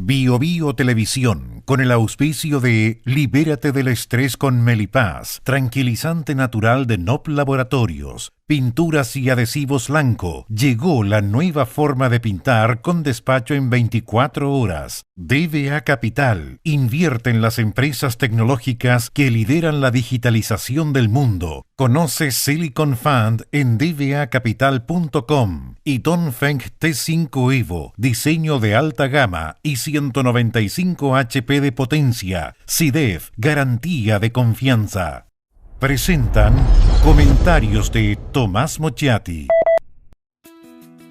Bio Bio Televisión, con el auspicio de Libérate del estrés con Melipaz, tranquilizante natural de NOP Laboratorios, pinturas y adhesivos Lanco. Llegó la nueva forma de pintar con despacho en 24 horas. DBA Capital, invierte en las empresas tecnológicas que lideran la digitalización del mundo. Conoce Silicon Fund en dbacapital.com y Dongfeng T5 Evo, diseño de alta gama y 195 HP de potencia. SIDEF, garantía de confianza. Presentan comentarios de Tomás Mochiati.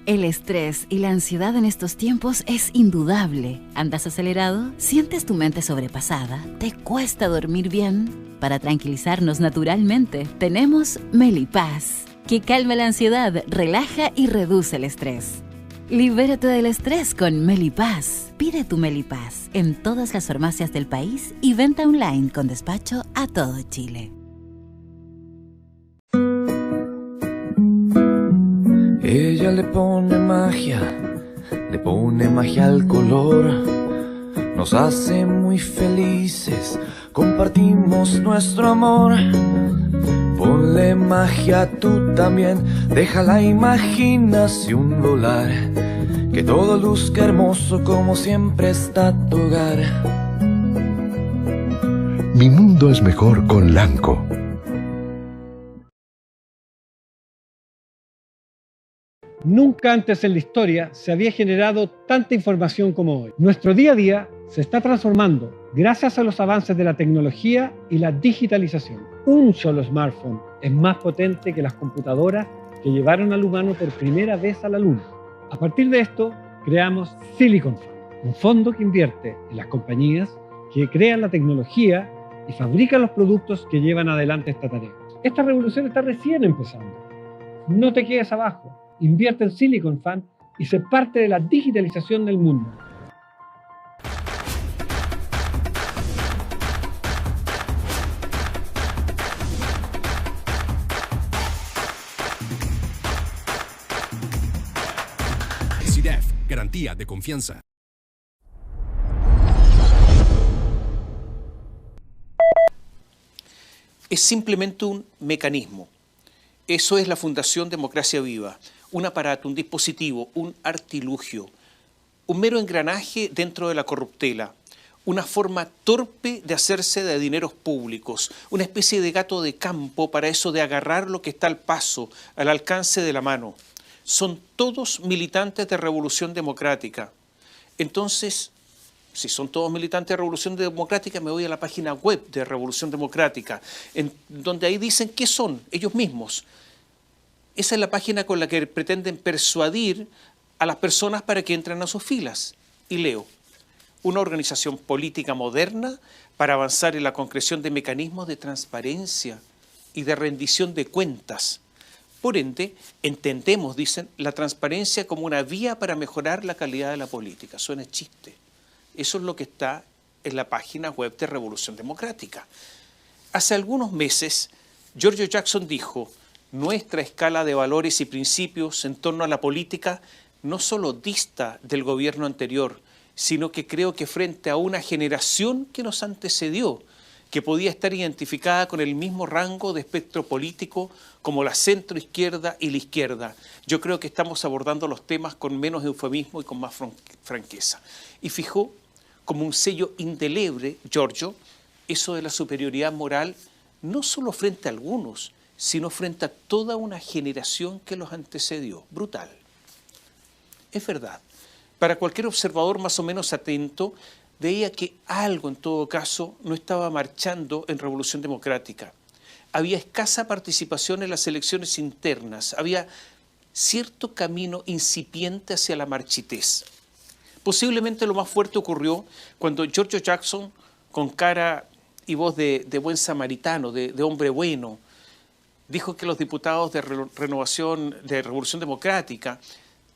El estrés y la ansiedad en estos tiempos es indudable. ¿Andas acelerado? ¿Sientes tu mente sobrepasada? ¿Te cuesta dormir bien? Para tranquilizarnos naturalmente, tenemos Melipaz, que calma la ansiedad, relaja y reduce el estrés. Libérate del estrés con Melipaz. Pide tu Melipaz en todas las farmacias del país y venta online con despacho a todo Chile. Ella le pone magia al color. Nos hace muy felices, compartimos nuestro amor. Ponle magia tú también, deja la imaginación volar. Que todo luzca hermoso como siempre está tu hogar. Mi mundo es mejor con Lanco. Nunca antes en la historia se había generado tanta información como hoy. Nuestro día a día se está transformando gracias a los avances de la tecnología y la digitalización. Un solo smartphone es más potente que las computadoras que llevaron al humano por primera vez a la Luna. A partir de esto, creamos Silicon Fund, un fondo que invierte en las compañías que crean la tecnología y fabrican los productos que llevan adelante esta tarea. Esta revolución está recién empezando. No te quedes abajo. Invierte en Silicon Fund y sé parte de la digitalización del mundo. SIDEF, garantía de confianza. Es simplemente un mecanismo. Eso es la Fundación Democracia Viva. Un aparato, un dispositivo, un artilugio, un mero engranaje dentro de la corruptela, una forma torpe de hacerse de dineros públicos, una especie de gato de campo para eso de agarrar lo que está al paso, al alcance de la mano. Son todos militantes de Revolución Democrática. Entonces, si son todos militantes de Revolución Democrática, me voy a la página web de Revolución Democrática, en donde ahí dicen qué son ellos mismos. Esa es la página con la que pretenden persuadir a las personas para que entren a sus filas. Y leo, una organización política moderna para avanzar en la concreción de mecanismos de transparencia y de rendición de cuentas. Por ende, entendemos, dicen, la transparencia como una vía para mejorar la calidad de la política. Suena chiste. Eso es lo que está en la página web de Revolución Democrática. Hace algunos meses, George Jackson dijo: nuestra escala de valores y principios en torno a la política no solo dista del gobierno anterior, sino que creo que frente a una generación que nos antecedió, que podía estar identificada con el mismo rango de espectro político como la centroizquierda y la izquierda, yo creo que estamos abordando los temas con menos eufemismo y con más franqueza. Y fijó como un sello indeleble, Giorgio, eso de la superioridad moral, no solo frente a algunos, sino frente a toda una generación que los antecedió. Brutal. Es verdad, para cualquier observador más o menos atento, veía que algo en todo caso no estaba marchando en Revolución Democrática. Había escasa participación en las elecciones internas, había cierto camino incipiente hacia la marchitez. Posiblemente lo más fuerte ocurrió cuando George Jackson, con cara y voz de buen samaritano, de hombre bueno, dijo que los diputados de Revolución Democrática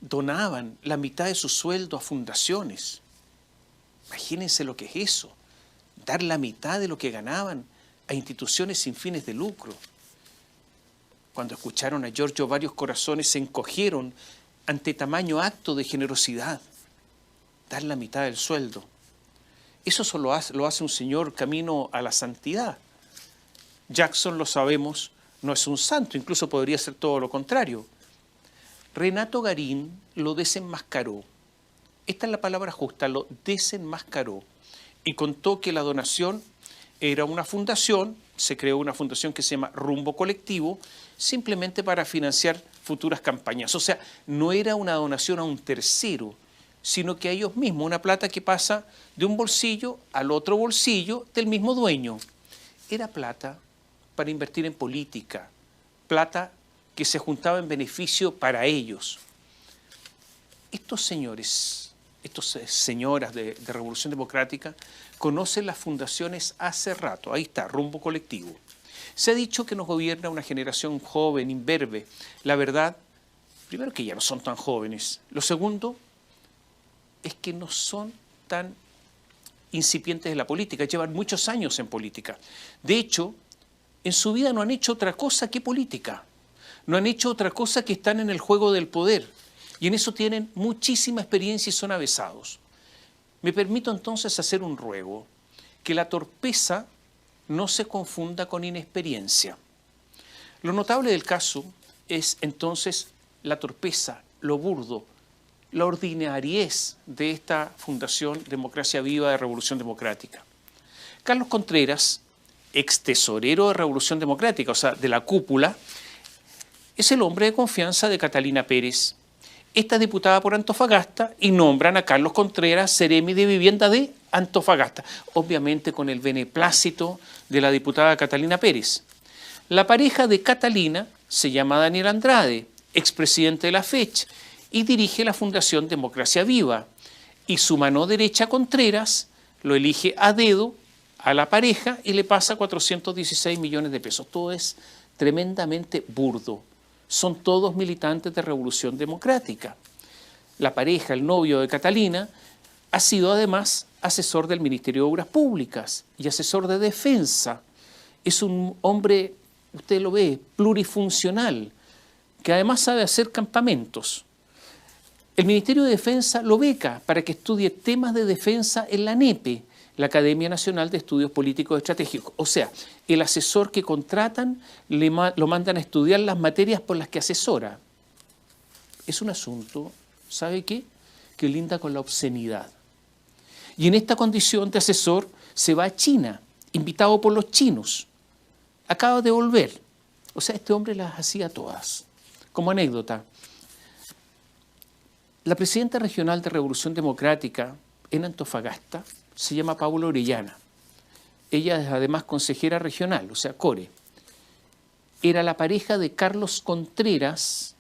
donaban la mitad de su sueldo a fundaciones. Imagínense lo que es eso, dar la mitad de lo que ganaban a instituciones sin fines de lucro. Cuando escucharon a Giorgio, varios corazones se encogieron ante tamaño acto de generosidad. dar la mitad del sueldo. Eso solo lo hace un señor camino a la santidad. Jackson, lo sabemos, no es un santo, incluso podría ser todo lo contrario. Renato Garín lo desenmascaró. Esta es la palabra justa, lo desenmascaró. Y contó que la donación era una fundación, se creó una fundación que se llama Rumbo Colectivo, simplemente para financiar futuras campañas. O sea, no era una donación a un tercero, sino que a ellos mismos, una plata que pasa de un bolsillo al otro bolsillo del mismo dueño. Era plata para invertir en política, plata que se juntaba en beneficio para ellos. Estos señores, estas señoras de Revolución Democrática, conocen las fundaciones hace rato. Ahí está, Rumbo Colectivo. Se ha dicho que nos gobierna una generación joven, imberbe. La verdad, primero que ya no son tan jóvenes. Lo segundo es que no son tan incipientes en la política, llevan muchos años en política. De hecho, en su vida no han hecho otra cosa que política. No han hecho otra cosa que están en el juego del poder. Y en eso tienen muchísima experiencia y son avesados. Me permito entonces hacer un ruego, que la torpeza no se confunda con inexperiencia. Lo notable del caso es entonces la torpeza, lo burdo, la ordinariez de esta Fundación Democracia Viva de Revolución Democrática. Carlos Contreras, ex tesorero de Revolución Democrática, o sea, de la cúpula, es el hombre de confianza de Catalina Pérez. Esta es diputada por Antofagasta y nombran a Carlos Contreras seremi de Vivienda de Antofagasta, obviamente con el beneplácito de la diputada Catalina Pérez. La pareja de Catalina se llama Daniel Andrade, expresidente de la FECH, y dirige la Fundación Democracia Viva. Y su mano derecha, Contreras, lo elige a dedo a la pareja y le pasa 416 millones de pesos. Todo es tremendamente burdo. Son todos militantes de Revolución Democrática. La pareja, el novio de Catalina, ha sido además asesor del Ministerio de Obras Públicas y asesor de Defensa. Es un hombre, usted lo ve, plurifuncional, que además sabe hacer campamentos. El Ministerio de Defensa lo beca para que estudie temas de defensa en la ANEPE, la Academia Nacional de Estudios Políticos Estratégicos. O sea, el asesor que contratan lo mandan a estudiar las materias por las que asesora. Es un asunto, ¿sabe qué? Que linda con la obscenidad. Y en esta condición de asesor se va a China, invitado por los chinos. Acaba de volver. O sea, este hombre las hacía todas. Como anécdota, la presidenta regional de Revolución Democrática en Antofagasta se llama Paula Orellana. Ella es además consejera regional, o sea, core. Era la pareja de Carlos Contreras,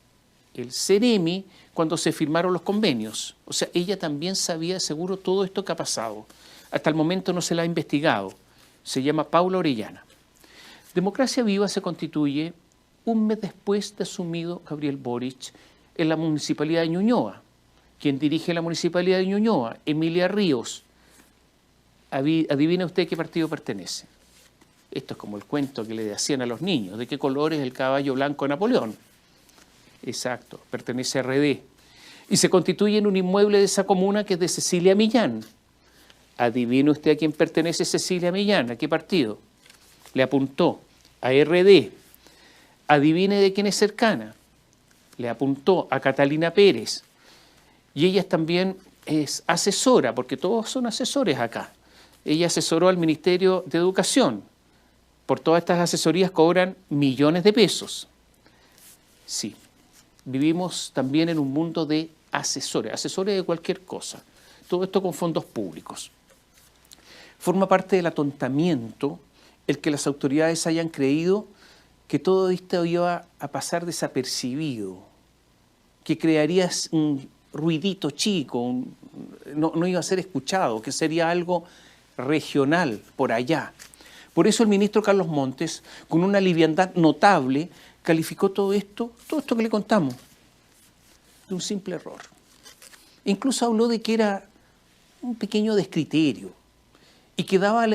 el seremi, cuando se firmaron los convenios. O sea, ella también sabía de seguro todo esto que ha pasado. Hasta el momento no se la ha investigado. Se llama Paula Orellana. Democracia Viva se constituye un mes después de asumido Gabriel Boric en la Municipalidad de Ñuñoa. Quien dirige la Municipalidad de Ñuñoa, Emilia Ríos. Adivina usted qué partido pertenece. Esto es como el cuento que le hacían a los niños. ¿De qué color es el caballo blanco de Napoleón? Exacto, pertenece a RD. Y se constituye en un inmueble de esa comuna que es de Cecilia Millán. Adivine usted a quién pertenece Cecilia Millán, ¿a qué partido? Le apuntó a RD. Adivine de quién es cercana. Le apuntó a Catalina Pérez. Y ella también es asesora, porque todos son asesores acá. Ella asesoró al Ministerio de Educación. Por todas estas asesorías cobran millones de pesos. Sí, vivimos también en un mundo de asesores de cualquier cosa. Todo esto con fondos públicos. Forma parte del atontamiento el que las autoridades hayan creído que todo esto iba a pasar desapercibido, que crearía un ruidito chico, no iba a ser escuchado, que sería algo regional por allá. Por eso el ministro Carlos Montes, con una liviandad notable, calificó todo esto que le contamos, de un simple error. Incluso habló de que era un pequeño descriterio y que daba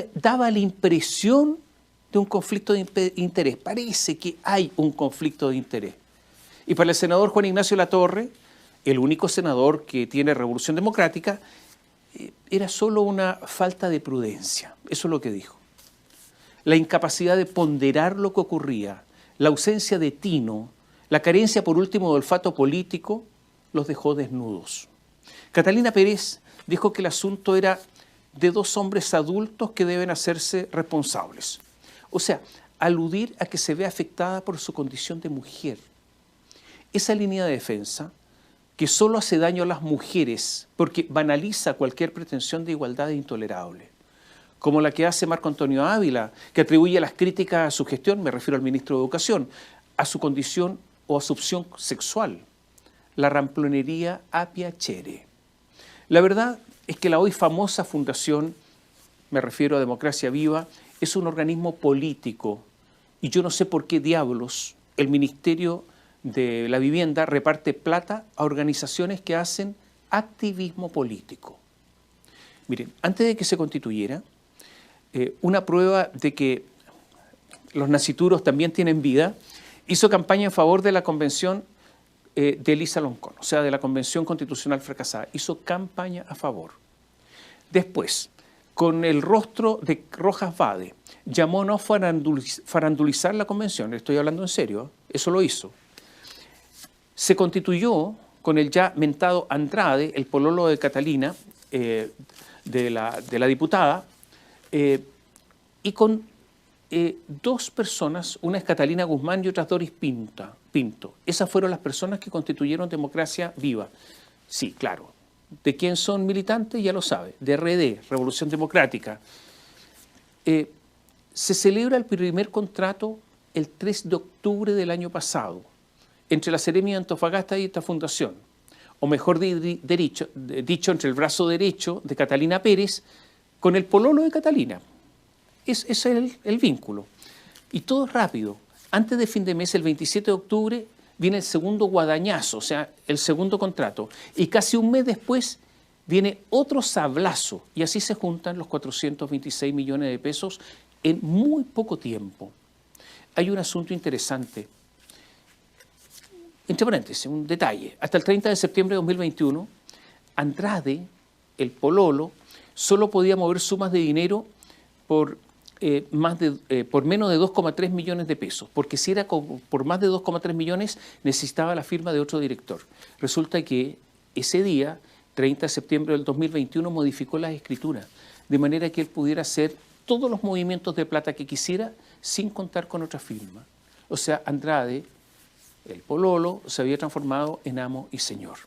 la impresión de un conflicto de interés. Parece que hay un conflicto de interés. Y para el senador Juan Ignacio Latorre, el único senador que tiene Revolución Democrática, era solo una falta de prudencia. Eso es lo que dijo. La incapacidad de ponderar lo que ocurría, la ausencia de tino, la carencia, por último, de olfato político, los dejó desnudos. Catalina Pérez dijo que el asunto era de dos hombres adultos que deben hacerse responsables. O sea, aludir a que se ve afectada por su condición de mujer. Esa línea de defensa, que solo hace daño a las mujeres porque banaliza cualquier pretensión de igualdad, es intolerable. Como la que hace Marco Antonio Ávila, que atribuye las críticas a su gestión, me refiero al ministro de Educación, a su condición o a su opción sexual. La ramplonería a piacere. La verdad es que la hoy famosa fundación, me refiero a Democracia Viva, es un organismo político y yo no sé por qué diablos el Ministerio de la Vivienda reparte plata a organizaciones que hacen activismo político. Miren, antes de que se constituyera, una prueba de que los nacituros también tienen vida, hizo campaña en favor de la convención de Elisa Loncón, o sea, de la convención constitucional fracasada. Hizo campaña a favor. Después, con el rostro de Rojas Vade, llamó a no farandulizar la convención, estoy hablando en serio, eso lo hizo. Se constituyó con el ya mentado Andrade, el pololo de Catalina, de la diputada, y con dos personas, una es Catalina Guzmán y otra es Doris Pinto. Esas fueron las personas que constituyeron Democracia Viva. Sí, claro. ¿De quién son militantes? Ya lo sabe. De RD, Revolución Democrática. Se celebra el primer contrato el 3 de octubre del año pasado entre la Seremi de Antofagasta y esta fundación. O mejor dicho, entre el brazo derecho de Catalina Pérez con el pololo de Catalina. Ese es el vínculo. Y todo es rápido. Antes de fin de mes, el 27 de octubre, viene el segundo guadañazo, o sea, el segundo contrato. Y casi un mes después viene otro sablazo. Y así se juntan los 426 millones de pesos en muy poco tiempo. Hay un asunto interesante. Entre paréntesis, un detalle. Hasta el 30 de septiembre de 2021, Andrade, el pololo, solo podía mover sumas de dinero por menos de 2,3 millones de pesos, porque si era por más de 2,3 millones necesitaba la firma de otro director. Resulta que ese día, 30 de septiembre del 2021, modificó las escrituras, de manera que él pudiera hacer todos los movimientos de plata que quisiera sin contar con otra firma. O sea, Andrade, el pololo, se había transformado en amo y señor.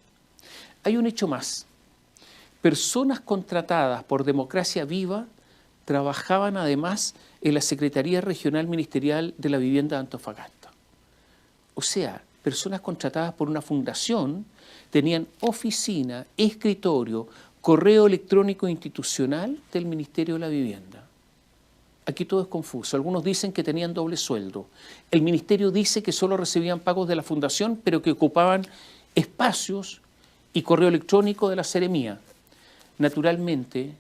Hay un hecho más. Personas contratadas por Democracia Viva trabajaban además en la Secretaría Regional Ministerial de la Vivienda de Antofagasta. O sea, personas contratadas por una fundación tenían oficina, escritorio, correo electrónico institucional del Ministerio de la Vivienda. Aquí todo es confuso. Algunos dicen que tenían doble sueldo. El ministerio dice que solo recibían pagos de la fundación, pero que ocupaban espacios y correo electrónico de la Seremía. Naturalmente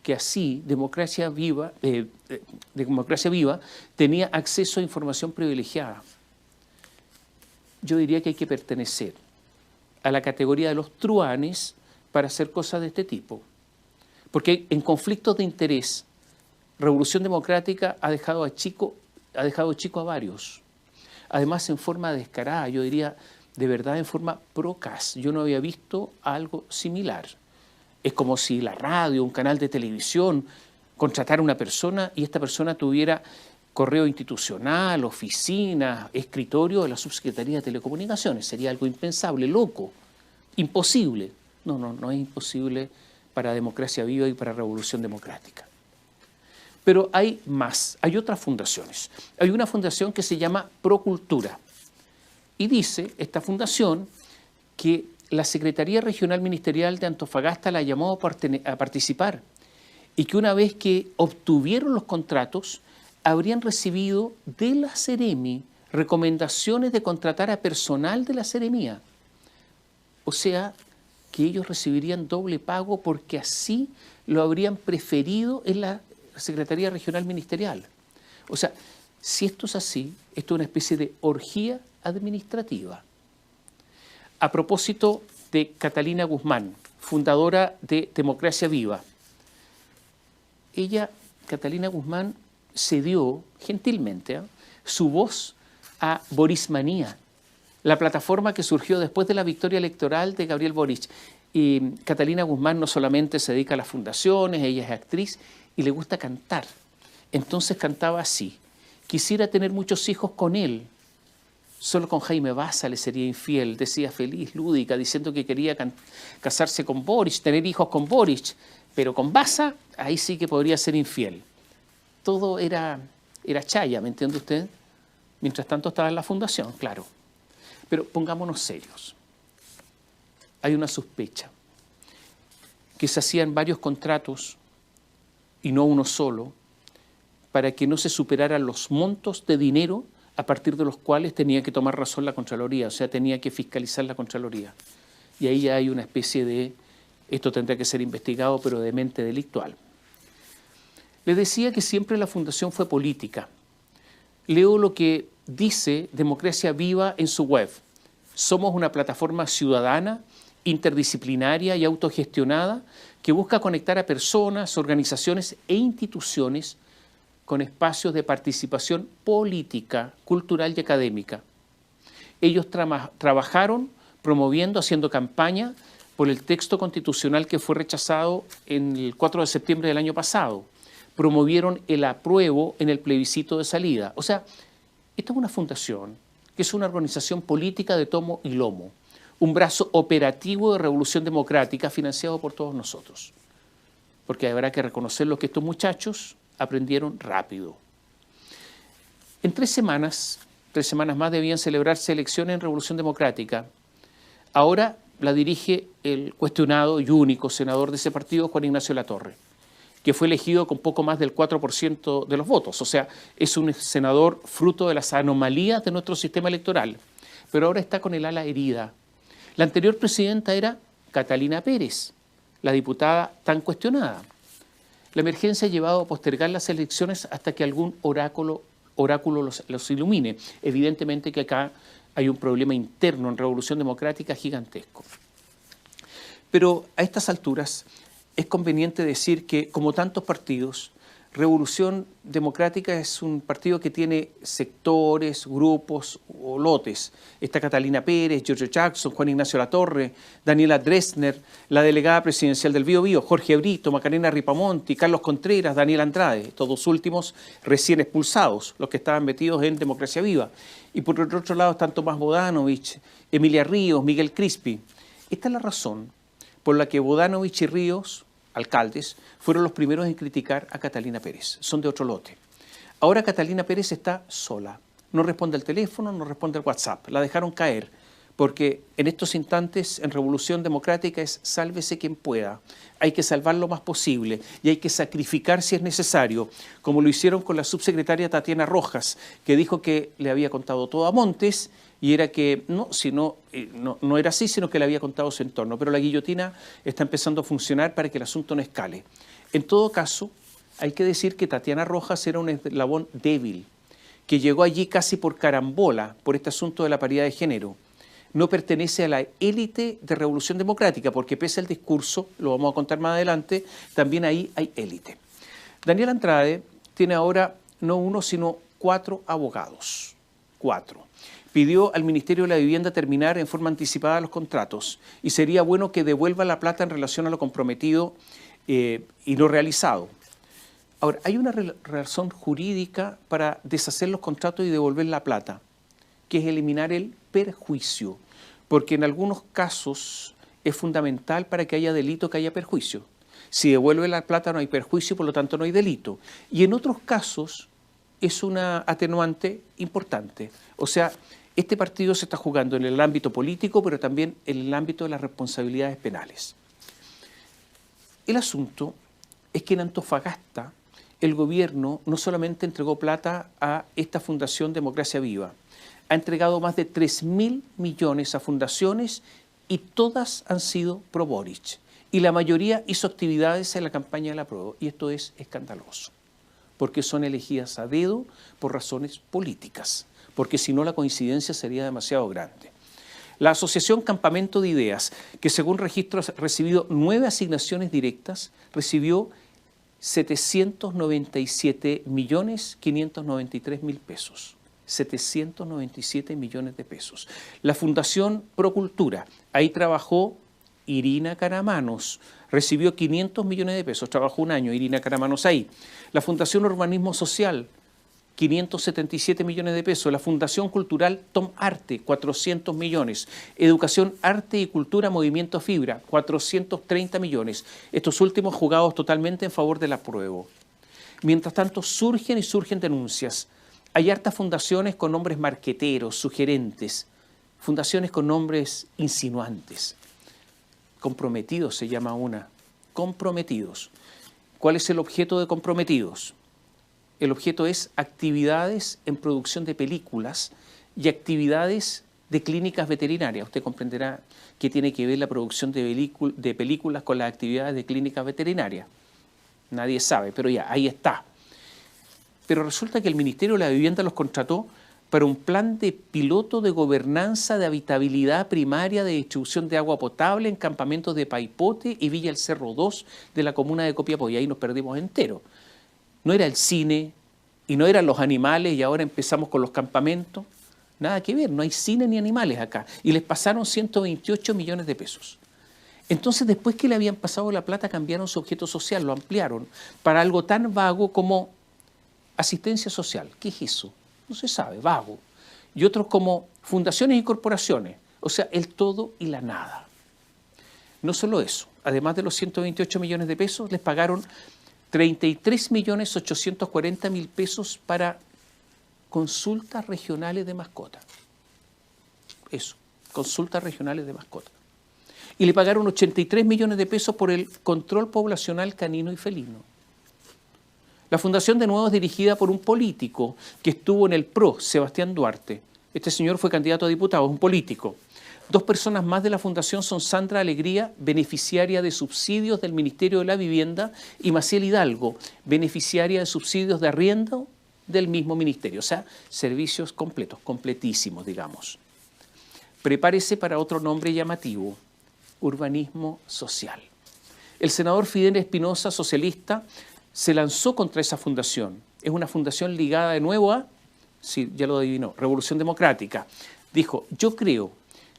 que así Democracia Viva tenía acceso a información privilegiada. Yo diría que hay que pertenecer a la categoría de los truanes para hacer cosas de este tipo. Porque en conflictos de interés, Revolución Democrática ha dejado chico a varios. Además, en forma descarada, yo diría, de verdad, en forma procas. Yo no había visto algo similar. Es como si la radio, un canal de televisión, contratara a una persona y esta persona tuviera correo institucional, oficina, escritorio de la Subsecretaría de Telecomunicaciones. Sería algo impensable, loco, imposible. No es imposible para Democracia Viva y para Revolución Democrática. Pero hay más, hay otras fundaciones. Hay una fundación que se llama Procultura. Y dice esta fundación que la Secretaría Regional Ministerial de Antofagasta la llamó a participar y que una vez que obtuvieron los contratos, habrían recibido de la Seremi recomendaciones de contratar a personal de la Seremía. O sea, que ellos recibirían doble pago porque así lo habrían preferido en la Secretaría Regional Ministerial. O sea, si esto es así, esto es una especie de orgía administrativa. A propósito de Catalina Guzmán, fundadora de Democracia Viva, ella, Catalina Guzmán, cedió gentilmente su voz a Borismanía, la plataforma que surgió después de la victoria electoral de Gabriel Boric. Y Catalina Guzmán no solamente se dedica a las fundaciones, ella es actriz y le gusta cantar. Entonces cantaba así: quisiera tener muchos hijos con él, solo con Jaime Baza le sería infiel, decía feliz, lúdica, diciendo que quería casarse con Boric, tener hijos con Boric, pero con Baza ahí sí que podría ser infiel. Todo era chaya, ¿me entiende usted? Mientras tanto estaba en la fundación, claro. Pero pongámonos serios. Hay una sospecha que se hacían varios contratos y no uno solo, para que no se superaran los montos de dinero a partir de los cuales tenía que tomar razón la Contraloría, o sea, tenía que fiscalizar la Contraloría. Y ahí ya hay una especie de, esto tendrá que ser investigado, pero de mente delictual. Les decía que siempre la Fundación fue política. Leo lo que dice Democracia Viva en su web. Somos una plataforma ciudadana, interdisciplinaria y autogestionada que busca conectar a personas, organizaciones e instituciones con espacios de participación política, cultural y académica. Ellos trabajaron promoviendo, haciendo campaña por el texto constitucional que fue rechazado en el 4 de septiembre del año pasado. Promovieron el apruebo en el plebiscito de salida. O sea, esta es una fundación que es una organización política de tomo y lomo, un brazo operativo de Revolución Democrática financiado por todos nosotros. Porque habrá que reconocerlo que estos muchachos aprendieron rápido. En 3 semanas más debían celebrarse elecciones en Revolución Democrática. Ahora la dirige el cuestionado y único senador de ese partido, Juan Ignacio Latorre, que fue elegido con poco más del 4% de los votos. O sea, es un senador fruto de las anomalías de nuestro sistema electoral, pero ahora está con el ala herida. La anterior presidenta era Catalina Pérez, la diputada tan cuestionada. La emergencia ha llevado a postergar las elecciones hasta que algún oráculo los ilumine. Evidentemente que acá hay un problema interno en Revolución Democrática gigantesco. Pero a estas alturas es conveniente decir que, como tantos partidos, Revolución Democrática es un partido que tiene sectores, grupos o lotes. Está Catalina Pérez, Giorgio Jackson, Juan Ignacio Latorre, Daniela Dresner, la delegada presidencial del Biobío, Jorge Brito, Macarena Ripamonti, Carlos Contreras, Daniel Andrade, todos últimos recién expulsados, los que estaban metidos en Democracia Viva. Y por el otro lado están Tomás Bodanovich, Emilia Ríos, Miguel Crispi. Esta es la razón por la que Bodanovich y Ríos, alcaldes, fueron los primeros en criticar a Catalina Pérez. Son de otro lote. Ahora Catalina Pérez está sola. No responde al teléfono, no responde al WhatsApp. La dejaron caer, porque en estos instantes en Revolución Democrática es sálvese quien pueda. Hay que salvar lo más posible y hay que sacrificar si es necesario, como lo hicieron con la subsecretaria Tatiana Rojas, que dijo que le había contado todo a Montes y era que no era así, sino que le había contado su entorno. Pero la guillotina está empezando a funcionar para que el asunto no escale. En todo caso, hay que decir que Tatiana Rojas era un eslabón débil, que llegó allí casi por carambola, por este asunto de la paridad de género. No pertenece a la élite de Revolución Democrática, porque pese al discurso, lo vamos a contar más adelante, también ahí hay élite. Daniel Andrade tiene ahora no uno, sino 4 abogados. 4. Pidió al Ministerio de la Vivienda terminar en forma anticipada los contratos y sería bueno que devuelva la plata en relación a lo comprometido y no realizado. Ahora, hay una razón jurídica para deshacer los contratos y devolver la plata, que es eliminar el perjuicio, porque en algunos casos es fundamental para que haya delito que haya perjuicio. Si devuelve la plata no hay perjuicio, por lo tanto no hay delito. Y en otros casos es una atenuante importante. O sea, este partido se está jugando en el ámbito político, pero también en el ámbito de las responsabilidades penales. El asunto es que en Antofagasta el gobierno no solamente entregó plata a esta Fundación Democracia Viva, ha entregado más de 3.000 millones a fundaciones y todas han sido pro Boric. Y la mayoría hizo actividades en la campaña del apruebo. Y esto es escandaloso, porque son elegidas a dedo por razones políticas, porque si no la coincidencia sería demasiado grande. La Asociación Campamento de Ideas, que según registros ha recibido 9 asignaciones directas, recibió 797.593.000 pesos. 797 millones de pesos. La Fundación Procultura, ahí trabajó Irina Caramanos, recibió 500 millones de pesos, trabajó un año Irina Caramanos ahí. La Fundación Urbanismo Social, 577 millones de pesos. La Fundación Cultural Tom Arte, 400 millones. Educación, Arte y Cultura Movimiento Fibra, 430 millones. Estos últimos jugados totalmente en favor del apruebo. Mientras tanto, surgen denuncias. Hay hartas fundaciones con nombres marqueteros, sugerentes, fundaciones con nombres insinuantes. Comprometidos se llama una. Comprometidos. ¿Cuál es el objeto de Comprometidos? El objeto es actividades en producción de películas y actividades de clínicas veterinarias. Usted comprenderá qué tiene que ver la producción de películas con las actividades de clínicas veterinarias. Nadie sabe, pero ya, ahí está. Pero resulta que el Ministerio de la Vivienda los contrató para un plan de piloto de gobernanza de habitabilidad primaria de distribución de agua potable en campamentos de Paipote y Villa El Cerro 2 de la comuna de Copiapó. Y ahí nos perdimos entero. No era el cine y no eran los animales y ahora empezamos con los campamentos. Nada que ver, no hay cine ni animales acá. Y les pasaron 128 millones de pesos. Entonces, después que le habían pasado la plata, cambiaron su objeto social, lo ampliaron para algo tan vago como asistencia social. ¿Qué es eso? No se sabe, vago. Y otros como fundaciones y corporaciones, o sea, el todo y la nada. No solo eso, además de los 128 millones de pesos, les pagaron 33.840.000 pesos para consultas regionales de mascotas. Eso, consultas regionales de mascotas. Y le pagaron 83 millones de pesos por el control poblacional canino y felino. La fundación de nuevo es dirigida por un político que estuvo en el PRO, Sebastián Duarte. Este señor fue candidato a diputado, es un político. Dos personas más de la fundación son Sandra Alegría, beneficiaria de subsidios del Ministerio de la Vivienda, y Maciel Hidalgo, beneficiaria de subsidios de arriendo del mismo ministerio. O sea, servicios completos, completísimos, digamos. Prepárese para otro nombre llamativo: urbanismo social. El senador Fidel Espinosa, socialista, se lanzó contra esa fundación. Es una fundación ligada de nuevo a, sí, ya lo adivinó, Revolución Democrática. Dijo: yo creo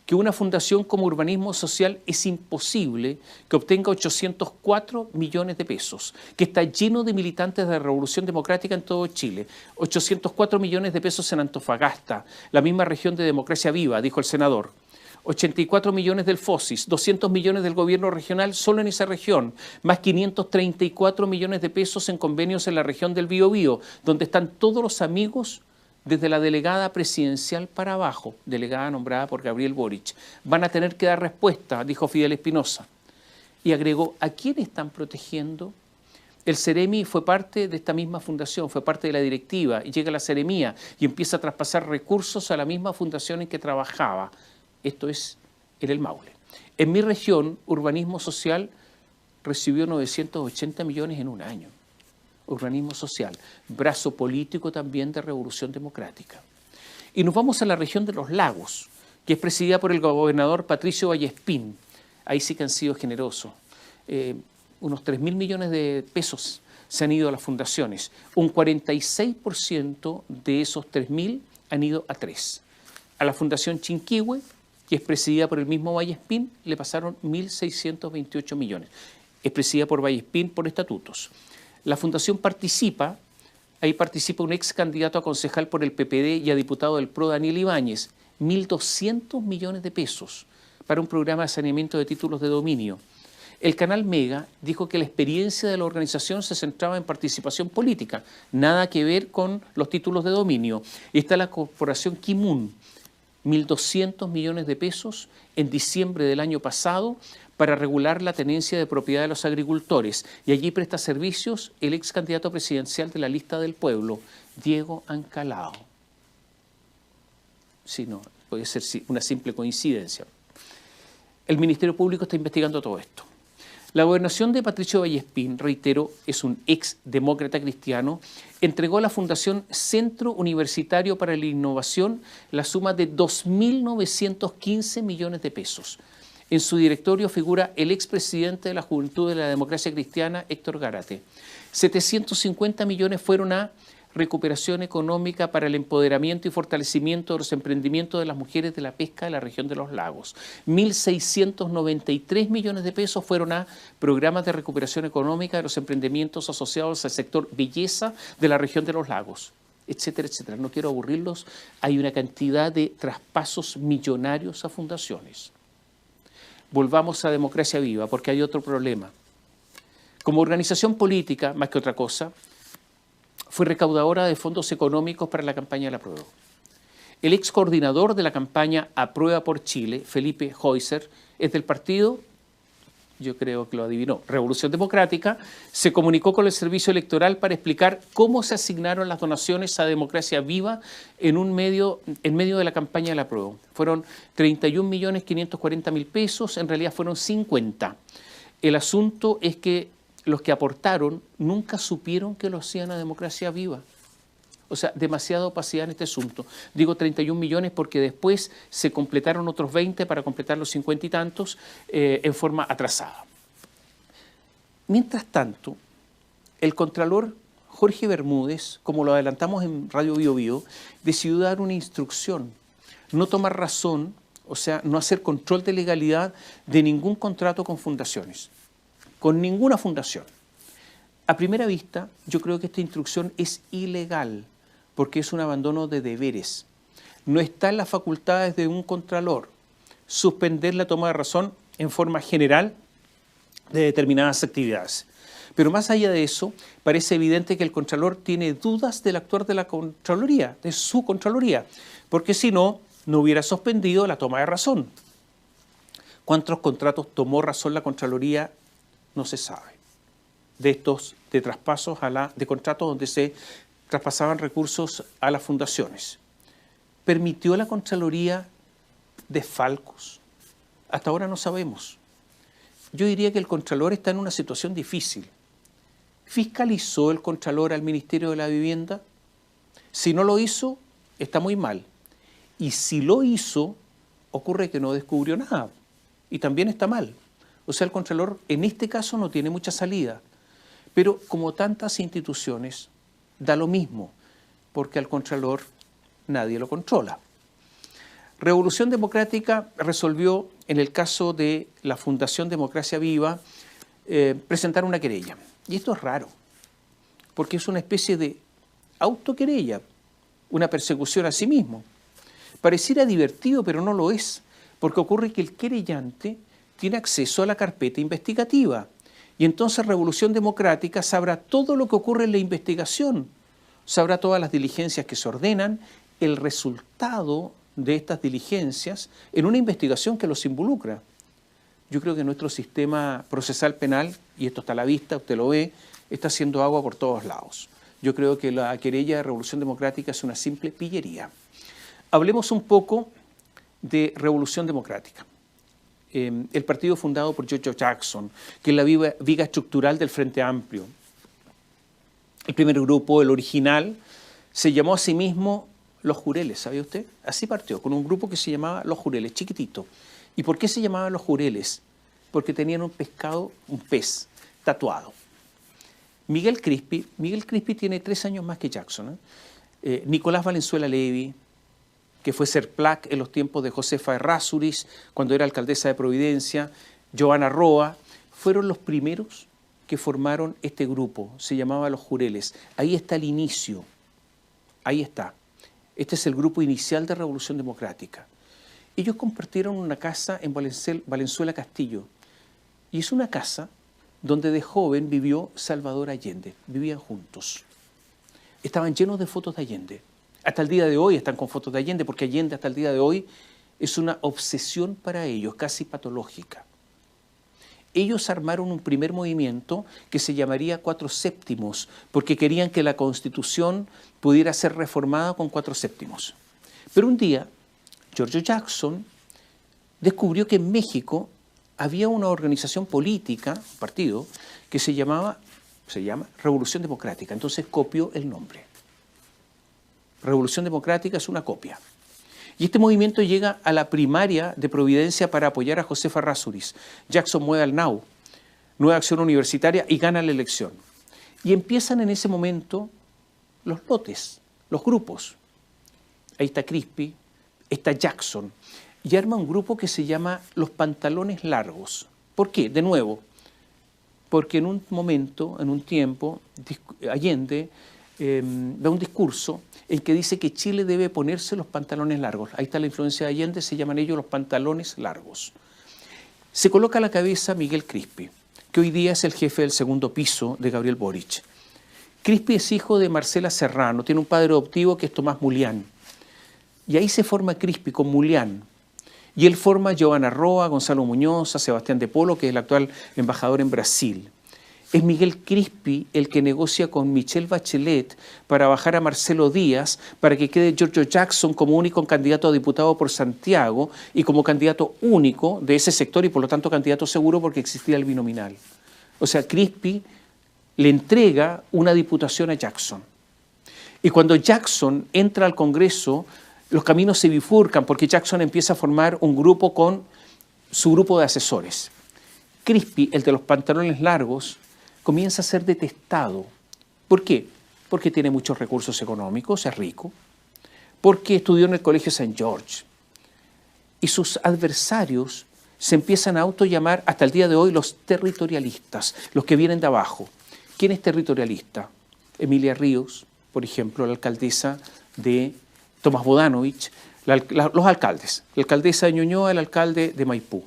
que una fundación como Urbanismo Social es imposible que obtenga 804 millones de pesos, que está lleno de militantes de la Revolución Democrática en todo Chile. 804 millones de pesos en Antofagasta, la misma región de Democracia Viva, dijo el senador. 84 millones del FOSIS, 200 millones del gobierno regional solo en esa región, más 534 millones de pesos en convenios en la región del Biobío, donde están todos los amigos desde la delegada presidencial para abajo, delegada nombrada por Gabriel Boric. Van a tener que dar respuesta, dijo Fidel Espinosa. Y agregó: ¿a quién están protegiendo? El Ceremi fue parte de esta misma fundación, fue parte de la directiva, y llega la Ceremía y empieza a traspasar recursos a la misma fundación en que trabajaba. Esto es en el Maule. En mi región, Urbanismo Social recibió 980 millones en un año. Urbanismo Social, brazo político también de Revolución Democrática. Y nos vamos a la región de los Lagos, que es presidida por el gobernador Patricio Vallespín. Ahí sí que han sido generosos. Unos 3.000 millones de pesos se han ido a las fundaciones. Un 46% de esos 3.000 han ido a 3. A la Fundación Chinquihue, que es presidida por el mismo Vallespín, le pasaron 1.628 millones. Es presidida por Vallespín por estatutos. La Fundación Participa, ahí participa un ex candidato a concejal por el PPD y a diputado del PRO, Daniel Ibáñez, 1.200 millones de pesos para un programa de saneamiento de títulos de dominio. El canal Mega dijo que la experiencia de la organización se centraba en participación política, nada que ver con los títulos de dominio. Y está la corporación Kimun, 1.200 millones de pesos en diciembre del año pasado para regular la tenencia de propiedad de los agricultores. Y allí presta servicios el ex candidato presidencial de la Lista del Pueblo, Diego Ancalao. Sí, no, puede ser una simple coincidencia. El Ministerio Público está investigando todo esto. La gobernación de Patricio Vallespín, reitero, es un ex demócrata cristiano, entregó a la Fundación Centro Universitario para la Innovación la suma de 2.915 millones de pesos. En su directorio figura el expresidente de la Juventud de la Democracia Cristiana, Héctor Gárate. 750 millones fueron a recuperación económica para el empoderamiento y fortalecimiento de los emprendimientos de las mujeres de la pesca de la región de los lagos. 1.693 millones de pesos fueron a programas de recuperación económica de los emprendimientos asociados al sector belleza de la región de los lagos, etcétera, etcétera. No quiero aburrirlos, hay una cantidad de traspasos millonarios a fundaciones. Volvamos a Democracia Viva, porque hay otro problema. Como organización política, más que otra cosa, fue recaudadora de fondos económicos para la campaña de la Apruebo. El ex coordinador de la campaña Aprueba por Chile, Felipe Heuser, es del partido, yo creo que lo adivinó, Revolución Democrática, se comunicó con el servicio electoral para explicar cómo se asignaron las donaciones a Democracia Viva en medio de la campaña de la Apruebo. Fueron 31.540.000 pesos, en realidad fueron 50. El asunto es que los que aportaron nunca supieron que lo hacían a Democracia Viva. O sea, demasiada opacidad en este asunto. Digo 31 millones porque después se completaron otros 20 para completar los 50 y tantos en forma atrasada. Mientras tanto, el contralor Jorge Bermúdez, como lo adelantamos en Radio Bio Bio, decidió dar una instrucción, no tomar razón, o sea, no hacer control de legalidad de ningún contrato con fundaciones. Con ninguna fundación. A primera vista, yo creo que esta instrucción es ilegal, porque es un abandono de deberes. No está en las facultades de un contralor suspender la toma de razón en forma general de determinadas actividades. Pero más allá de eso, parece evidente que el contralor tiene dudas del actuar de la Contraloría, de su Contraloría, porque si no, no hubiera suspendido la toma de razón. ¿Cuántos contratos tomó razón la Contraloría? No se sabe. De traspasos de contratos donde se traspasaban recursos a las fundaciones. ¿Permitió la Contraloría desfalcos? Hasta ahora no sabemos. Yo diría que el Contralor está en una situación difícil. ¿Fiscalizó el Contralor al Ministerio de la Vivienda? Si no lo hizo, está muy mal. Y si lo hizo, ocurre que no descubrió nada. Y también está mal. O sea, el Contralor en este caso no tiene mucha salida. Pero como tantas instituciones, da lo mismo, porque al Contralor nadie lo controla. Revolución Democrática resolvió, en el caso de la Fundación Democracia Viva, presentar una querella. Y esto es raro, porque es una especie de autoquerella, una persecución a sí mismo. Pareciera divertido, pero no lo es, porque ocurre que el querellante tiene acceso a la carpeta investigativa y entonces Revolución Democrática sabrá todo lo que ocurre en la investigación, sabrá todas las diligencias que se ordenan, el resultado de estas diligencias en una investigación que los involucra. Yo creo que nuestro sistema procesal penal, y esto está a la vista, usted lo ve, está haciendo agua por todos lados. Yo creo que la querella de Revolución Democrática es una simple pillería. Hablemos un poco de Revolución Democrática. El partido fundado por George Jackson, que es la viga estructural del Frente Amplio. El primer grupo, el original, se llamó a sí mismo Los Jureles, ¿sabe usted? Así partió, con un grupo que se llamaba Los Jureles, chiquitito. ¿Y por qué se llamaban Los Jureles? Porque tenían un pez tatuado. Miguel Crispi tiene 3 años más que Jackson. Nicolás Valenzuela Levy, que fue Serplac en los tiempos de Josefa Errázuriz, cuando era alcaldesa de Providencia, Joana Roa, fueron los primeros que formaron este grupo, se llamaba Los Jureles. Ahí está el inicio, ahí está. Este es el grupo inicial de Revolución Democrática. Ellos compartieron una casa en Valenzuela Castillo, y es una casa donde de joven vivió Salvador Allende, vivían juntos. Estaban llenos de fotos de Allende. Hasta el día de hoy están con fotos de Allende, porque Allende hasta el día de hoy es una obsesión para ellos, casi patológica. Ellos armaron un primer movimiento que se llamaría 4 séptimos, porque querían que la Constitución pudiera ser reformada con 4 séptimos. Pero un día, George Jackson descubrió que en México había una organización política, un partido, que se llama Revolución Democrática. Entonces copió el nombre. Revolución Democrática es una copia. Y este movimiento llega a la primaria de Providencia para apoyar a Josefa Errázuriz. Jackson mueve al NAU, Nueva Acción Universitaria, y gana la elección. Y empiezan en ese momento los lotes, los grupos. Ahí está Crispi, está Jackson, y arma un grupo que se llama Los Pantalones Largos. ¿Por qué? De nuevo, porque en un momento, en un tiempo, Allende da un discurso en que dice que Chile debe ponerse los pantalones largos. Ahí está la influencia de Allende, se llaman ellos los pantalones largos. Se coloca a la cabeza Miguel Crispi, que hoy día es el jefe del segundo piso de Gabriel Boric. Crispi es hijo de Marcela Serrano, tiene un padre adoptivo que es Tomás Mulián. Y ahí se forma Crispi con Mulián. Y él forma a Giovanna Roa, Gonzalo Muñoz, a Sebastián de Polo, que es el actual embajador en Brasil. Es Miguel Crispi el que negocia con Michelle Bachelet para bajar a Marcelo Díaz para que quede Giorgio Jackson como único candidato a diputado por Santiago y como candidato único de ese sector y por lo tanto candidato seguro porque existía el binominal. O sea, Crispi le entrega una diputación a Jackson. Y cuando Jackson entra al Congreso, los caminos se bifurcan porque Jackson empieza a formar un grupo con su grupo de asesores. Crispi, el de los pantalones largos, comienza a ser detestado. ¿Por qué? Porque tiene muchos recursos económicos, es rico, porque estudió en el Colegio St. George. Y sus adversarios se empiezan a autollamar hasta el día de hoy los territorialistas, los que vienen de abajo. ¿Quién es territorialista? Emilia Ríos, por ejemplo, la alcaldesa de Tomás Bodanovich, los alcaldes, la alcaldesa de Ñuñoa, el alcalde de Maipú.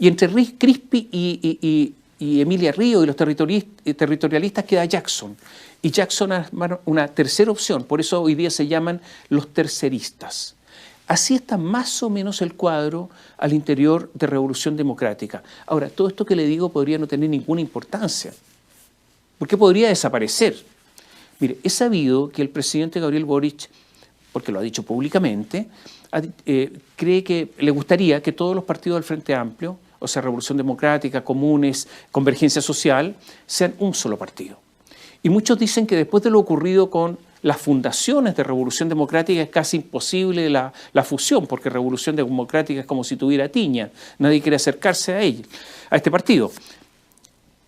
Y entre Crispi y Emilia Ríos y los territorialistas queda Jackson. Y Jackson es una tercera opción, por eso hoy día se llaman los terceristas. Así está más o menos el cuadro al interior de Revolución Democrática. Ahora, todo esto que le digo podría no tener ninguna importancia, porque podría desaparecer. Mire, es sabido que el presidente Gabriel Boric, porque lo ha dicho públicamente, cree que le gustaría que todos los partidos del Frente Amplio, o sea, Revolución Democrática, Comunes, Convergencia Social, sean un solo partido. Y muchos dicen que después de lo ocurrido con las fundaciones de Revolución Democrática es casi imposible la fusión, porque Revolución Democrática es como si tuviera tiña, nadie quiere acercarse a ella, a este partido.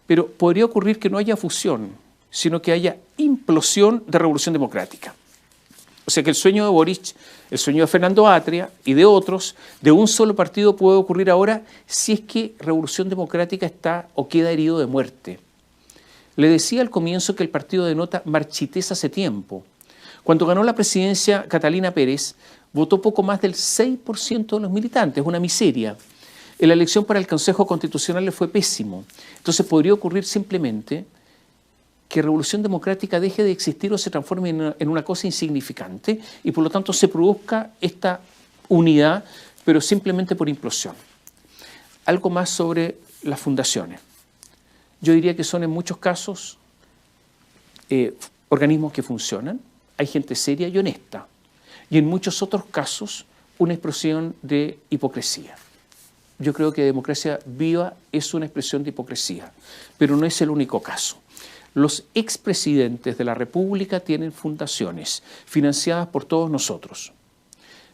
Pero podría ocurrir que no haya fusión, sino que haya implosión de Revolución Democrática. O sea que el sueño de Boric, el sueño de Fernando Atria y de otros, de un solo partido puede ocurrir ahora si es que Revolución Democrática está o queda herido de muerte. Le decía al comienzo que el partido denota marchitez hace tiempo. Cuando ganó la presidencia Catalina Pérez, votó poco más del 6% de los militantes, una miseria. En la elección para el Consejo Constitucional le fue pésimo. Entonces podría ocurrir simplemente que Revolución Democrática deje de existir o se transforme en una cosa insignificante y por lo tanto se produzca esta unidad, pero simplemente por implosión. Algo más sobre las fundaciones. Yo diría que son en muchos casos organismos que funcionan, hay gente seria y honesta, y en muchos otros casos una expresión de hipocresía. Yo creo que Democracia Viva es una expresión de hipocresía, pero no es el único caso. Los expresidentes de la República tienen fundaciones financiadas por todos nosotros.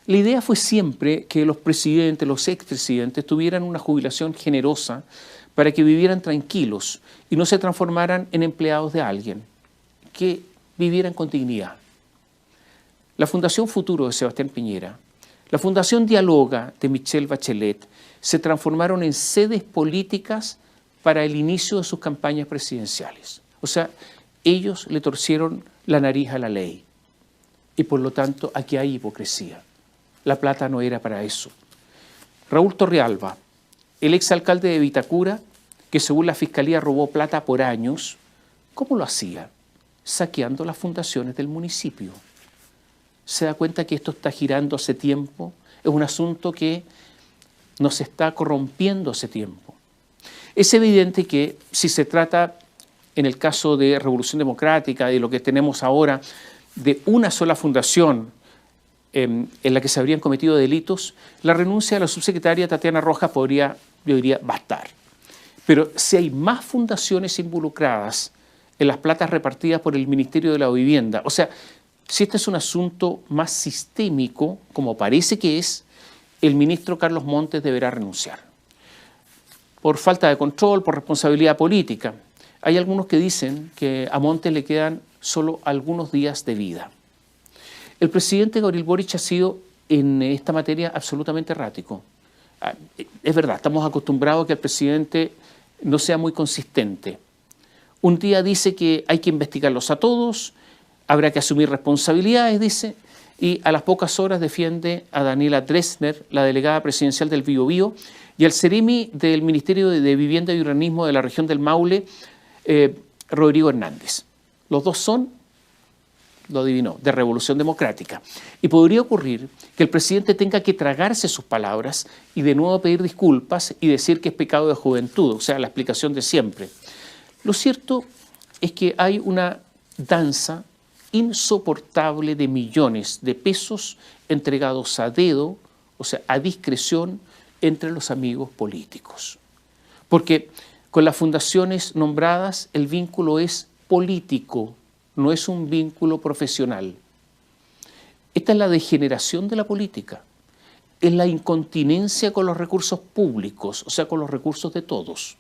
La idea fue siempre que los presidentes, los expresidentes, tuvieran una jubilación generosa para que vivieran tranquilos y no se transformaran en empleados de alguien, que vivieran con dignidad. La Fundación Futuro de Sebastián Piñera, la Fundación Dialoga de Michelle Bachelet, se transformaron en sedes políticas para el inicio de sus campañas presidenciales. O sea, ellos le torcieron la nariz a la ley y por lo tanto aquí hay hipocresía. La plata no era para eso. Raúl Torrealba, el exalcalde de Vitacura, que según la Fiscalía robó plata por años, ¿cómo lo hacía? Saqueando las fundaciones del municipio. ¿Se da cuenta que esto está girando hace tiempo? Es un asunto que nos está corrompiendo hace tiempo. Es evidente que si se trata, en el caso de Revolución Democrática, de lo que tenemos ahora, de una sola fundación en la que se habrían cometido delitos, la renuncia de la subsecretaria Tatiana Rojas podría, yo diría, bastar. Pero si hay más fundaciones involucradas en las platas repartidas por el Ministerio de la Vivienda, o sea, si este es un asunto más sistémico, como parece que es, el ministro Carlos Montes deberá renunciar. Por falta de control, por responsabilidad política. Hay algunos que dicen que a Montes le quedan solo algunos días de vida. El presidente Gabriel Boric ha sido en esta materia absolutamente errático. Es verdad, estamos acostumbrados a que el presidente no sea muy consistente. Un día dice que hay que investigarlos a todos, habrá que asumir responsabilidades, dice, y a las pocas horas defiende a Daniela Dressner, la delegada presidencial del Biobío, y al seremi del Ministerio de Vivienda y Urbanismo de la región del Maule, Rodrigo Hernández. Los dos son, lo adivinó, de Revolución Democrática. Y podría ocurrir que el presidente tenga que tragarse sus palabras y de nuevo pedir disculpas y decir que es pecado de juventud, o sea, la explicación de siempre. Lo cierto es que hay una danza insoportable de millones de pesos entregados a dedo, o sea, a discreción, entre los amigos políticos. Porque con las fundaciones nombradas el vínculo es político, no es un vínculo profesional. Esta es la degeneración de la política, es la incontinencia con los recursos públicos, o sea, con los recursos de todos.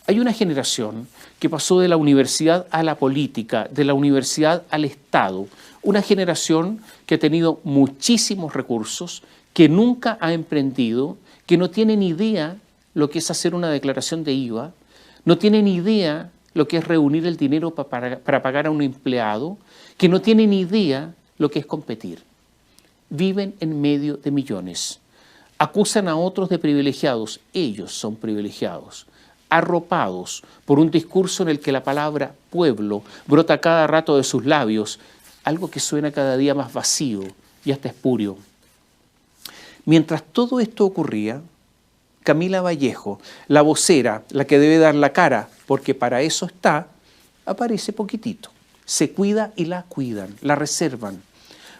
Hay una generación que pasó de la universidad a la política, de la universidad al Estado, una generación que ha tenido muchísimos recursos, que nunca ha emprendido, que no tiene ni idea lo que es hacer una declaración de IVA, no tiene ni idea lo que es reunir el dinero para pagar a un empleado, que no tiene ni idea lo que es competir. Viven en medio de millones. Acusan a otros de privilegiados, ellos son privilegiados, arropados por un discurso en el que la palabra pueblo brota cada rato de sus labios, algo que suena cada día más vacío y hasta espurio. Mientras todo esto ocurría, Camila Vallejo, la vocera, la que debe dar la cara, porque para eso está, aparece poquitito. Se cuida y la cuidan, la reservan.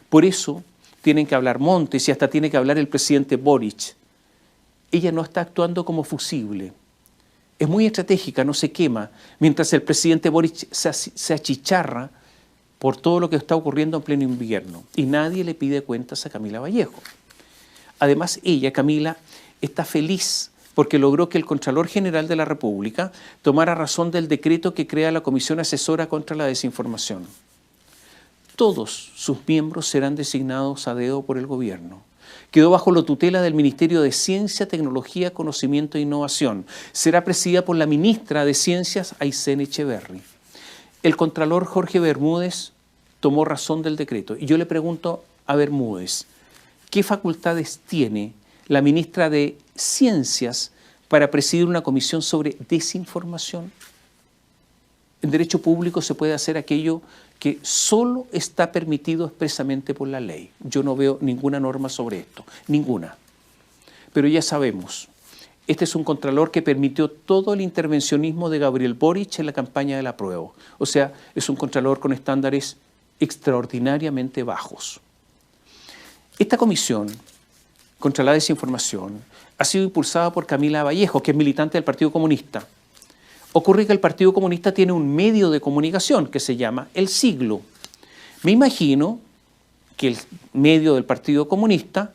Por eso tienen que hablar Montes y hasta tiene que hablar el presidente Boric. Ella no está actuando como fusible. Es muy estratégica, no se quema, mientras el presidente Boric se achicharra por todo lo que está ocurriendo en pleno invierno. Y nadie le pide cuentas a Camila Vallejo. Además, ella, Camila, está feliz porque logró que el Contralor General de la República tomara razón del decreto que crea la Comisión Asesora contra la Desinformación. Todos sus miembros serán designados a dedo por el gobierno. Quedó bajo la tutela del Ministerio de Ciencia, Tecnología, Conocimiento e Innovación. Será presidida por la ministra de Ciencias, Aysén Echeverry. El Contralor Jorge Bermúdez tomó razón del decreto. Y yo le pregunto a Bermúdez, ¿qué facultades tiene la ministra de Ciencias para presidir una comisión sobre desinformación? En derecho público se puede hacer aquello que solo está permitido expresamente por la ley. Yo no veo ninguna norma sobre esto, ninguna. Pero ya sabemos, este es un contralor que permitió todo el intervencionismo de Gabriel Boric en la campaña del apruebo. O sea, es un contralor con estándares extraordinariamente bajos. Esta comisión contra la desinformación ha sido impulsada por Camila Vallejo, que es militante del Partido Comunista. Ocurre que el Partido Comunista tiene un medio de comunicación que se llama El Siglo. Me imagino que el medio del Partido Comunista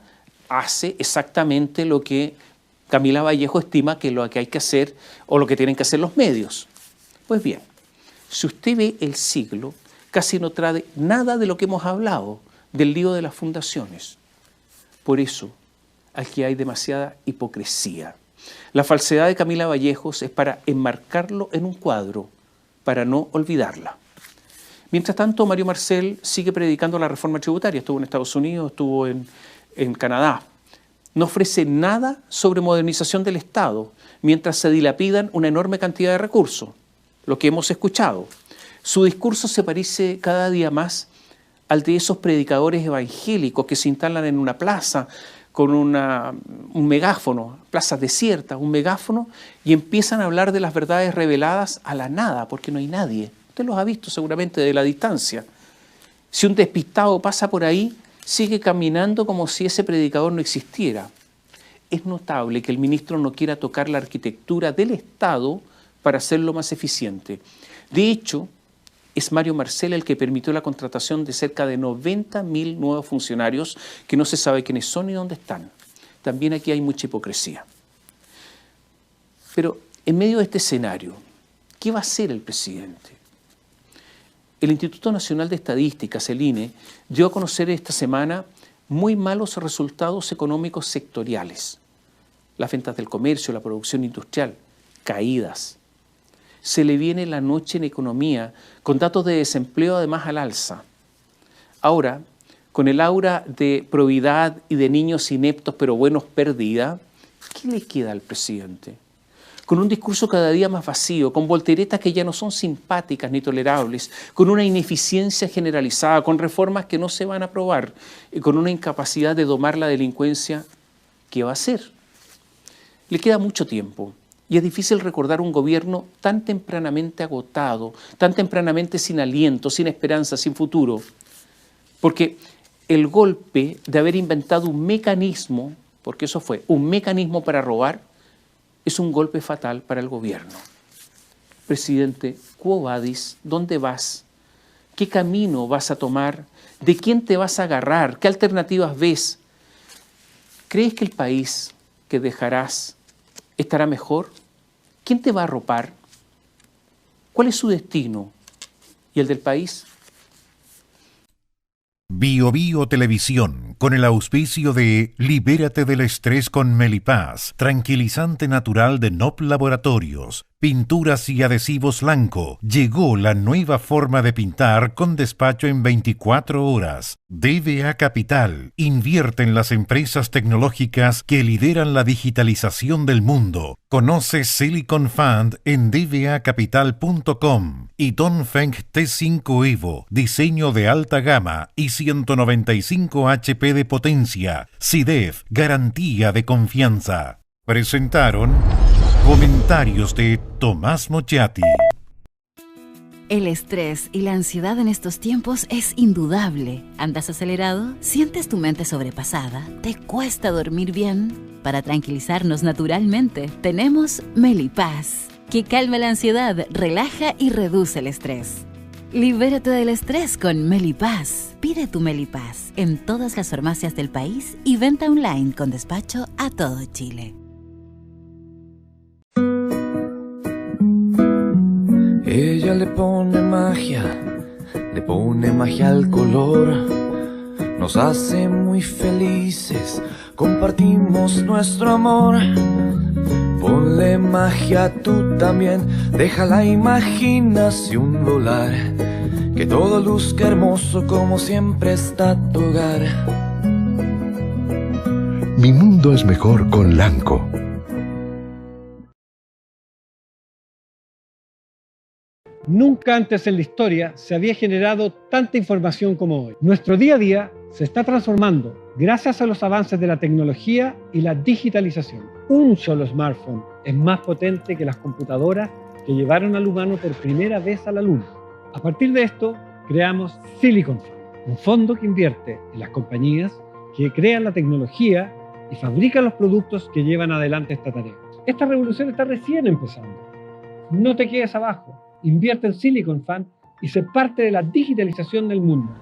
hace exactamente lo que Camila Vallejo estima que lo que hay que hacer o lo que tienen que hacer los medios. Pues bien, si usted ve El Siglo, casi no trae nada de lo que hemos hablado, del lío de las fundaciones. Por eso, aquí hay demasiada hipocresía. La falsedad de Camila Vallejos es para enmarcarlo en un cuadro, para no olvidarla. Mientras tanto, Mario Marcel sigue predicando la reforma tributaria. Estuvo en Estados Unidos, estuvo en Canadá. No ofrece nada sobre modernización del Estado, mientras se dilapidan una enorme cantidad de recursos, lo que hemos escuchado. Su discurso se parece cada día más al de esos predicadores evangélicos que se instalan en una plaza con un megáfono, plazas desiertas, un megáfono, y empiezan a hablar de las verdades reveladas a la nada, porque no hay nadie. Usted los ha visto seguramente de la distancia. Si un despistado pasa por ahí, sigue caminando como si ese predicador no existiera. Es notable que el ministro no quiera tocar la arquitectura del Estado para hacerlo más eficiente. De hecho, es Mario Marcel el que permitió la contratación de cerca de 90.000 nuevos funcionarios que no se sabe quiénes son ni dónde están. También aquí hay mucha hipocresía. Pero en medio de este escenario, ¿qué va a hacer el presidente? El Instituto Nacional de Estadísticas, el INE, dio a conocer esta semana muy malos resultados económicos sectoriales. Las ventas del comercio, la producción industrial, caídas. Se le viene la noche en economía, con datos de desempleo además al alza. Ahora, con el aura de probidad y de niños ineptos pero buenos perdida, ¿qué le queda al presidente? Con un discurso cada día más vacío, con volteretas que ya no son simpáticas ni tolerables, con una ineficiencia generalizada, con reformas que no se van a aprobar y con una incapacidad de domar la delincuencia, ¿qué va a hacer? Le queda mucho tiempo y es difícil recordar un gobierno tan tempranamente agotado, tan tempranamente sin aliento, sin esperanza, sin futuro, porque el golpe de haber inventado un mecanismo, porque eso fue, un mecanismo para robar, es un golpe fatal para el gobierno. Presidente, quo vadis? ¿Dónde vas? ¿Qué camino vas a tomar? ¿De quién te vas a agarrar? ¿Qué alternativas ves? ¿Crees que el país que dejarás estará mejor? ¿Quién te va a arropar? ¿Cuál es su destino? ¿Y el del país? Bio Bio Televisión, con el auspicio de Libérate del estrés con Melipaz, tranquilizante natural de NOP Laboratorios, pinturas y adhesivos Lanco. Llegó la nueva forma de pintar con despacho en 24 horas. DBA Capital, invierte en las empresas tecnológicas que lideran la digitalización del mundo. Conoce Silicon Fund en dbacapital.com y Dongfeng T5 Evo, diseño de alta gama y 195 HP de potencia. SIDEF, garantía de confianza. Presentaron comentarios de Tomás Mochati. El estrés y la ansiedad en estos tiempos es indudable. ¿Andas acelerado? ¿Sientes tu mente sobrepasada? ¿Te cuesta dormir bien? Para tranquilizarnos naturalmente, tenemos Melipaz, que calma la ansiedad, relaja y reduce el estrés. Libérate del estrés con Melipaz. Pide tu Melipaz en todas las farmacias del país y venta online con despacho a todo Chile. Ella le pone magia al color. Nos hace muy felices, compartimos nuestro amor. Ponle magia tú también, deja la imaginación volar. Que todo luzca hermoso como siempre está tu hogar. Mi mundo es mejor con Lanco. Nunca antes en la historia se había generado tanta información como hoy. Nuestro día a día se está transformando gracias a los avances de la tecnología y la digitalización. Un solo smartphone es más potente que las computadoras que llevaron al humano por primera vez a la Luna. A partir de esto, creamos Silicon Fund, un fondo que invierte en las compañías que crean la tecnología y fabrican los productos que llevan adelante esta tarea. Esta revolución está recién empezando. No te quedes abajo. Invierte en Silicon Fund y sé parte de la digitalización del mundo.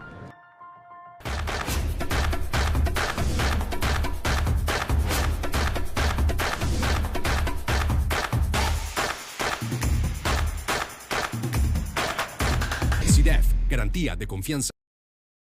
SIDEF, garantía de confianza.